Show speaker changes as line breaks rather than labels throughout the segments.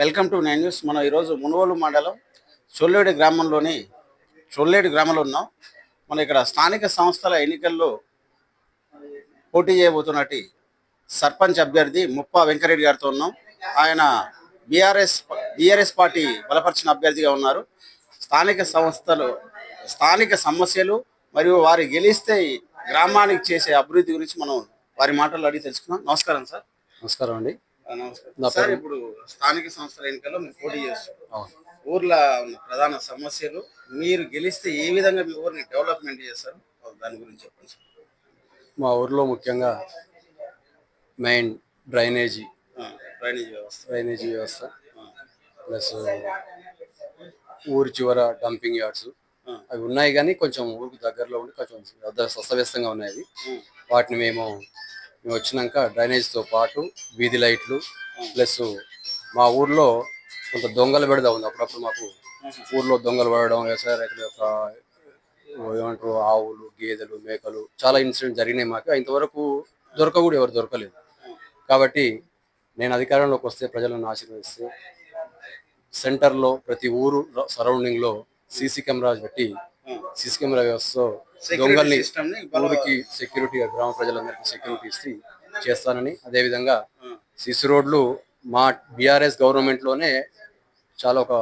Welcome to nine news. మనం ఈరోజు మునుగోలు మండలం చొల్లేడు గ్రామంలో ఉన్నాం. మన ఇక్కడ స్థానిక సంస్థల ఎన్నికల్లో పోటీ చేయబోతున్నట్టు సర్పంచ్ అభ్యర్థి ముప్పా వెంకరెడ్డి గారితో ఉన్నాం. ఆయన బీఆర్ఎస్ పార్టీ బలపరిచిన అభ్యర్థిగా ఉన్నారు. స్థానిక సమస్యలు మరియు వారు గెలిస్తే గ్రామానికి చేసే అభివృద్ధి గురించి మనం వారి మాటలు అడిగి తెలుసుకుందాం. నమస్కారం సార్.
నమస్కారం అండి.
నమస్కారం సార్. ఇప్పుడు స్థానిక సంస్థల ఎన్నికల్లో మీరు పోటీ చేస్తారు. ఊర్లో ఉన్న ప్రధాన సమస్యలు, మీరు గెలిస్తే ఏ విధంగా మీ ఊరిని డెవలప్మెంట్ చేస్తారు, దాని గురించి చెప్పండి సార్.
మా ఊర్లో ముఖ్యంగా మెయిన్ డ్రైనేజీ వ్యవస్థ ప్లస్ ఊరి చివర డంపింగ్ యార్డ్స్ అవి ఉన్నాయి, కానీ కొంచెం ఊరికి దగ్గరలో ఉండి కొంచెం అస్తవ్యస్తంగా ఉన్నాయి. వాటిని మేము వచ్చినాక డ్రైనేజ్తో పాటు వీధి లైట్లు ప్లస్ మా ఊర్లో కొంత దొంగల బెడద ఉంది. అప్పుడప్పుడు మాకు ఊర్లో దొంగలు పడడం, వ్యవసాయ రైతుల యొక్క ఏమంటారు ఆవులు, గేదెలు, మేకలు చాలా ఇన్సిడెంట్ జరిగినాయి. మాకు ఇంతవరకు కూడా ఎవరు దొరకలేదు. కాబట్టి నేను అధికారంలోకి వస్తే ప్రజలను ఆశీర్వదిస్తే సెంటర్లో ప్రతి ఊరు సరౌండింగ్లో సీసీ కెమెరాస్ పెట్టి సీసీ కెమెరా వ్యవస్థతో దొంగల్ని ఊరికి సెక్యూరిటీ, గ్రామ ప్రజలందరికీ సెక్యూరిటీ ఇస్తే చేస్తానని, అదేవిధంగా సీసీ రోడ్లు మా బీఆర్ఎస్ గవర్నమెంట్లోనే చాలా ఒక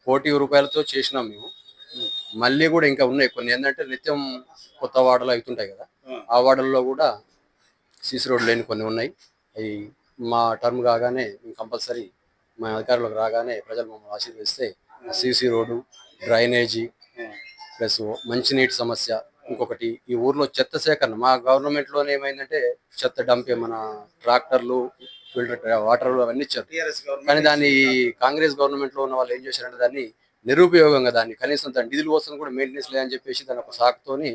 ₹1,00,00,000 చేసినాం మేము. మళ్ళీ కూడా ఇంకా ఉన్నాయి కొన్ని. ఏంటంటే నిత్యం కొత్త వాడలు అవుతుంటాయి కదా, ఆ వాడల్లో కూడా సీసీ రోడ్లు లేని కొన్ని ఉన్నాయి. అవి మా టర్మ్ కాగానే కంపల్సరీ మా అధికారులకు రాగానే ప్రజలు మమ్మల్ని ఆశీర్వదిస్తే సీసీ రోడ్డు, డ్రైనేజీ ప్లస్ మంచినీటి సమస్య. ఇంకొకటి ఈ ఊర్లో చెత్త సేకరణ మా గవర్నమెంట్లోనే ఏమైందంటే చెత్త డంపే మన ట్రాక్టర్లు, ఫిల్టర్ వాటర్ అవన్నీ ఇచ్చారు. కానీ దాన్ని కాంగ్రెస్ గవర్నమెంట్లో ఉన్న వాళ్ళు ఏం చేశారంటే దాన్ని నిరుపయోగంగా, దాన్ని కనీసం దాని నిధుల కోసం కూడా మెయింటెనెన్స్ లేదని చెప్పేసి దాని ఒక సాకుతోని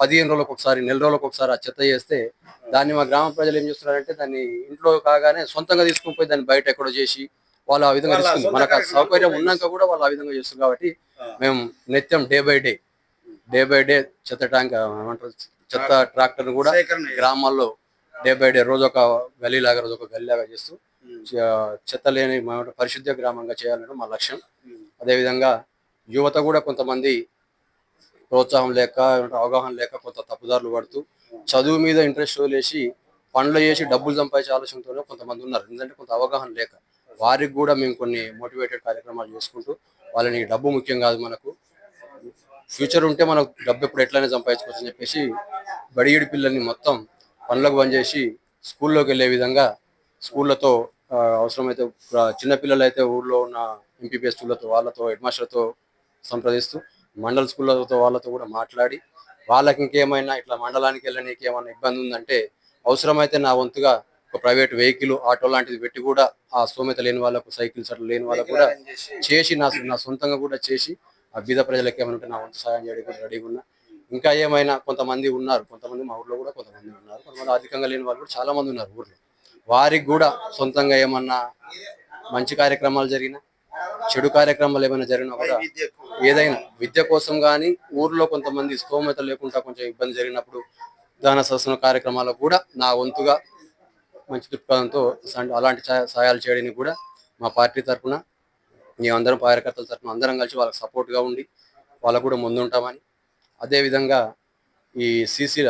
15 రోజులకు ఒకసారి, నెల రోజులకు ఒకసారి ఆ చెత్త చేస్తే దాన్ని మా గ్రామ ప్రజలు ఏం చేస్తున్నారంటే దాన్ని ఇంట్లో కాగానే సొంతంగా తీసుకుని పోయి దాన్ని బయట ఎక్కడో చేసి వాళ్ళు ఆ విధంగా తీసుకుంది. మనకు ఆ సౌకర్యం ఉన్నాక కూడా వాళ్ళు ఆ విధంగా చేస్తారు. కాబట్టి మేము నిత్యం డే బై డే చెత్త ట్యాంక్ ఏమంటారు చెత్త ట్రాక్టర్ కూడా గ్రామాల్లో డే బై డే రోజు ఒక గల్లీలాగా చేస్తూ చెత్త లేని పరిశుద్ధ గ్రామంగా చేయాలని మా లక్ష్యం. అదేవిధంగా యువత కూడా కొంతమంది ప్రోత్సాహం లేక, అవగాహన లేక కొంత తప్పుదారులు పడుతూ చదువు మీద ఇంట్రెస్ట్ వదిలేసి పనులు చేసి డబ్బులు సంపాదించే ఆలోచనతోనే కొంతమంది ఉన్నారు. ఎందుకంటే కొంత అవగాహన లేక వారికి కూడా మేము కొన్ని మోటివేటెడ్ కార్యక్రమాలు చేసుకుంటూ వాళ్ళని డబ్బు ముఖ్యం కాదు, మనకు ఫ్యూచర్ ఉంటే మనకు డబ్బు ఎప్పుడు ఎట్లయినా సంపాదించుకోవచ్చు అని చెప్పేసి బడిగిడి పిల్లల్ని మొత్తం పనులకు బంద్ చేసి స్కూల్లోకి వెళ్ళే విధంగా స్కూళ్ళతో అవసరమైతే చిన్నపిల్లలు అయితే ఊళ్ళో ఉన్న ఎంపీపీఎస్ స్కూళ్ళతో వాళ్ళతో హెడ్ మాస్టర్తో సంప్రదిస్తూ మండల స్కూళ్ళతో వాళ్ళతో కూడా మాట్లాడి వాళ్ళకి ఇంకేమైనా ఇట్లా మండలానికి వెళ్ళడానికి ఏమైనా ఇబ్బంది ఉందంటే అవసరమైతే నా వంతుగా ఒక ప్రైవేట్ వెహికల్, ఆటో లాంటిది పెట్టి కూడా ఆ స్తోమత లేని వాళ్ళకు, సైకిల్స్ అట్లా లేని వాళ్ళకు కూడా చేసి నా సొంతంగా కూడా చేసి ఆ బీద ప్రజలకు ఏమైనా ఉంటే నా వంతు సహాయం చేయడానికి రెడీగా ఉన్నా. ఇంకా ఏమైనా కొంతమంది ఉన్నారు, కొంతమంది మా ఊర్లో కూడా కొంతమంది ఉన్నారు, కొంతమంది ఆర్థికంగా లేని వాళ్ళు కూడా చాలా మంది ఉన్నారు ఊర్లో. వారికి కూడా సొంతంగా ఏమన్నా మంచి కార్యక్రమాలు జరిగినా, చెడు కార్యక్రమాలు ఏమైనా జరిగినా కూడా ఏదైనా విద్య కోసం కానీ, ఊర్లో కొంతమంది స్తోమత లేకుండా కొంచెం ఇబ్బంది జరిగినప్పుడు దాన సదస్సు కార్యక్రమాలకు కూడా నా వంతుగా మంచి దృక్పథంతో అలాంటి సహాయాలు చేయడానికి కూడా మా పార్టీ తరఫున మేమందరం కార్యకర్తల తరఫున అందరం కలిసి వాళ్ళకి సపోర్ట్గా ఉండి వాళ్ళకు కూడా ముందుంటామని, అదేవిధంగా ఈ సీసీ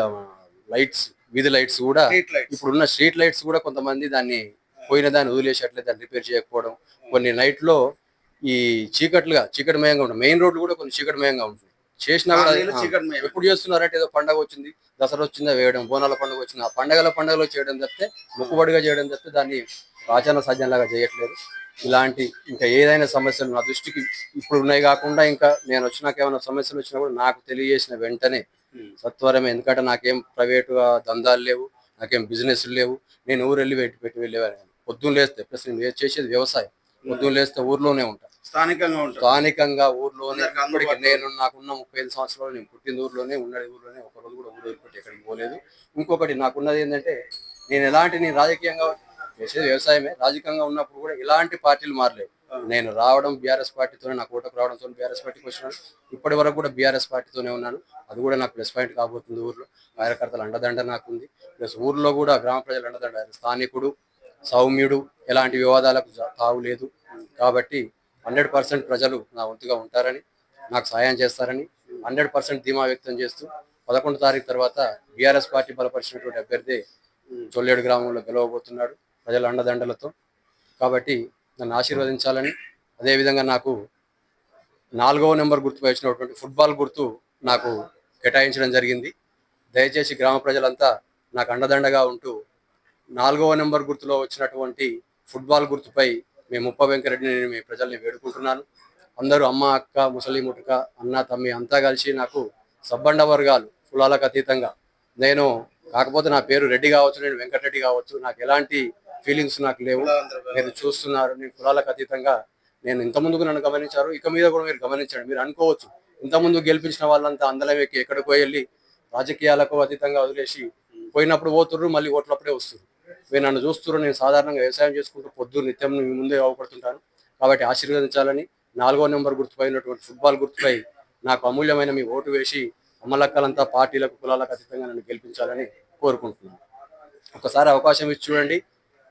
లైట్స్, వీధి లైట్స్ కూడా ఇప్పుడున్న స్ట్రీట్ లైట్స్ కూడా కొంతమంది దాన్ని పోయిన దాన్ని వదిలేసేట్లే, దాన్ని రిపేర్ చేయకపోవడం, కొన్ని నైట్లో ఈ చీకటిమయంగా ఉంటుంది. మెయిన్ రోడ్లు కూడా కొన్ని చీకటిమయంగా ఉంటుంది. చేసినా కూడా ఎప్పుడు చేస్తున్నారంటే ఏదో పండగ వచ్చింది, దసరా వచ్చిందా వేయడం, బోనాల పండుగ వచ్చింది, ఆ పండగలో చేయడం తప్పితే, మొక్కుబడిగా చేయడం తప్పితే దాన్ని ఆచరణ సాధ్యంలాగా చేయట్లేదు. ఇలాంటి ఇంకా ఏదైనా సమస్యలు నా దృష్టికి ఇప్పుడు ఉన్నాయి కాకుండా ఇంకా నేను వచ్చినాక ఏమైనా సమస్యలు వచ్చినా కూడా నాకు తెలియజేసిన వెంటనే సత్వరమే. ఎందుకంటే నాకేం ప్రైవేటుగా దందాలు లేవు, నాకేం బిజినెస్లు లేవు. నేను ఊరు వెళ్ళి పెట్టి వెళ్ళేవాడిని. పొద్దున్న లేస్తే ప్లస్ నేను చేసేది వ్యవసాయం. పొద్దున్న లేస్తే ఊర్లోనే ఉంటా, స్థానికంగా ఊర్లోనే. ఇప్పటికి నాకున్న 35 సంవత్సరాలు నేను పుట్టిన ఊర్లోనే, ఉన్నది ఊర్లోనే, ఒక రోజు కూడా ఊరు వదిలిపెట్టి ఎక్కడికి పోలేదు. ఇంకొకటి నాకున్నది ఏంటంటే నేను రాజకీయంగా చేసేది వ్యవసాయమే. రాజకీయంగా ఉన్నప్పుడు కూడా ఇలాంటి పార్టీలు మారలేదు. నేను రావడం బీఆర్ఎస్ పార్టీతోనే, నాకు ఓటకు రావడంతో బీఆర్ఎస్ పార్టీకి వచ్చినాను. ఇప్పటి వరకు కూడా బీఆర్ఎస్ పార్టీతోనే ఉన్నాను. అది కూడా నాకు ప్లస్ పాయింట్ కాబోతుంది. ఊర్లో కార్యకర్తల అండదండ నాకుంది. ప్లస్ ఊర్లో కూడా గ్రామ ప్రజల అండదండ. స్థానికుడు, సౌమ్యుడు, ఎలాంటి వివాదాలకు తావులేదు. కాబట్టి 100% ప్రజలు నా వంతుగా ఉంటారని, నాకు సహాయం చేస్తారని 100% ధీమా వ్యక్తం చేస్తూ 11 తారీఖు తర్వాత బీఆర్ఎస్ పార్టీ బలపరిచినటువంటి అభ్యర్థి చొల్లేడు గ్రామంలో గెలవబోతున్నాడు ప్రజల అండదండలతో. కాబట్టి నన్ను ఆశీర్వదించాలని, అదేవిధంగా నాకు 4వ నెంబర్ గుర్తుపై వచ్చినటువంటి ఫుట్బాల్ గుర్తు నాకు కేటాయించడం జరిగింది. దయచేసి గ్రామ ప్రజలంతా నాకు అండదండగా ఉంటూ 4వ నెంబర్ గుర్తులో వచ్చినటువంటి ఫుట్బాల్ గుర్తుపై మేము ముప్ప వెంకరెడ్డిని మీ ప్రజల్ని వేడుకుంటున్నాను. అందరూ అమ్మ, అక్క, ముసలి ముటుక, అన్న, తమ్మి అంతా కలిసి నాకు సబ్బండ వర్గాలు కులాలకు అతీతంగా, నేను కాకపోతే నా పేరు రెడ్డి కావచ్చు, నేను వెంకటరెడ్డి కావచ్చు, నాకు ఎలాంటి ఫీలింగ్స్ నాకు లేవు. మీరు చూస్తున్నారు, నేను కులాలకు అతీతంగా, నేను ఇంతకుముందుకు నన్ను గమనించారు, ఇక మీద కూడా మీరు గమనించండి. మీరు అనుకోవచ్చు ఇంతకుముందు గెలిపించిన వాళ్ళంతా అందలం ఎక్కి ఎక్కడికో వెళ్ళి రాజకీయాలకు అతీతంగా వదిలేసి పోయినప్పుడు పోతుర్రు, మళ్ళీ ఓట్లప్పుడే వస్తున్నారు. మీరు నన్ను చూస్తున్నారు, నేను సాధారణంగా వ్యవసాయం చేసుకుంటూ పొద్దున్న నిత్యం మీ ముందే అవపడుతుంటాను. కాబట్టి ఆశీర్వదించాలని 4వ నెంబర్ గుర్తుపై ఉన్నటువంటి ఫుట్బాల్ గుర్తుపై నాకు అమూల్యమైన మీ ఓటు వేసి అమ్మలక్కలంతా పార్టీలకు కులాలకు అతీతంగా నన్ను గెలిపించాలని కోరుకుంటున్నాను. ఒకసారి అవకాశం ఇచ్చి చూడండి,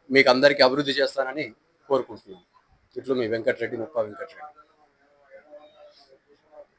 మీకు అందరికీ అభివృద్ధి చేస్తానని కోరుకుంటున్నాను. ఇట్లు మీ వెంకటరెడ్డి, ముప్ప వెంకటరెడ్డి.